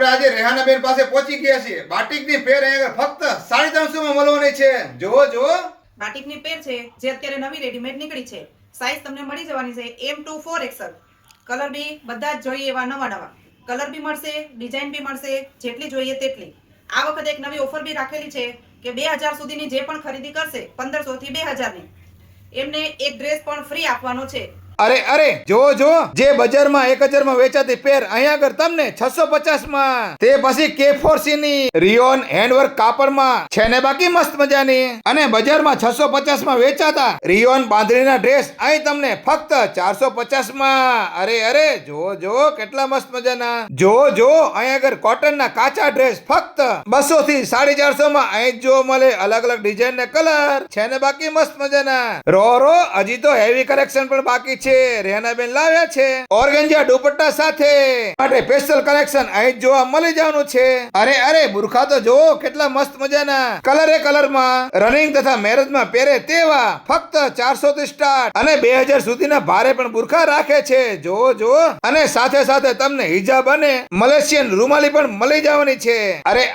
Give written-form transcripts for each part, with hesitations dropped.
આપણે આજે રેહાનાબેન પાસે પહોંચી ગયા છીએ. બાટિકની પેર અહીંયા ફક્ત 350 માં મળવાની છે. જુઓ જુઓ. બાટિકની પેર છે જે અત્યારે નવી રેડીમેડ નીકળી છે. સાઈઝ તમને મળી જવાની છે M2 4XL. કલર બી બધા જ જોઈએ એવા નવા નવા કલર બી મળશે, ડિઝાઇન બી મળશે, જેટલી જોઈએ તેટલી. આ વખતે એક નવી ઓફર બી રાખેલી છે કે 2000 સુધીની જે પણ ખરીદી કરશે 1500 થી 2000 ની એમને એક ડ્રેસ પણ ફ્રી આપવાનો છે. અરે જો જે બજારમાં 1000 માં વેચાતી પેર અહીંયા આગળ તમને 650 માં, તે પછી K4C ની રિયોન હેન્ડવર્ક કાપડમાં છે ને બાકી મસ્ત મજાની. અને બજારમાં 650 માં વેચાતા રિયોન બાંધણીના ડ્રેસ અહીં તમને ફક્ત 450 માં. અરે જો કેટલા મસ્ત મજાના. જો અહીં આગળ કોટનના કાચા ડ્રેસ ફક્ત 200 થી 450 માં અહીં જો મળે. અલગ અલગ ડિઝાઇન ને કલર છે ને બાકી મસ્ત મજાના. રો હજી તો હેવી કલેક્શન પણ બાકી છે. રેહાનાબેન લાવ્યા છે ઓર્ગેન્જા દુપટ્ટા સાથે માટે સ્પેશિયલ કલેક્શન અહીં જોવા મળી જવાનું છે. અરે બુરખા તો જો કેટલા મસ્ત મજાના કલરમાં રનિંગ તથા મેરેજમાં પહેરે તેવા ફક્ત 400 થી સ્ટાર્ટ અને 2000 સુધીના ભારે પણ બુરખા રાખે છે. જો અને સાથે તમને હિજાબ અને મલેશિયન રૂમાલી પણ મળી જવાની છે.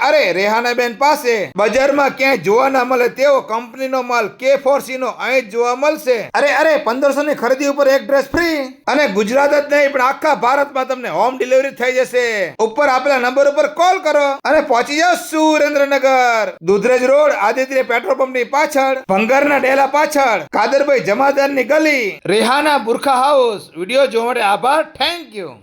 અરે રેહાનાબેન પાસે બજારમાં ક્યાંય જોવા ના મળે તેવો કંપનીનો માલ K4C નો અહીં જોવા મળશે. અરે 1500 ની ખરીદી ઉપર એક ડ્રેસ ફ્રી. અને ગુજરાત જ નહીં પણ આખા ભારતમાં તમને હોમ ડિલિવરી થઈ જશે. ઉપર આપેલા નંબર ઉપર કોલ કરો અને પહોંચી જાઓ Surendranagar, Dudhrej road, Aditya petrol pump ની પાછળ, ભંગારના ડેલા પાછળ, કાદરભાઈ જમાદાર ની ગલી, રેહાના બુરખા હાઉસ. વિડીયો જોવા માટે આભાર. Thank you.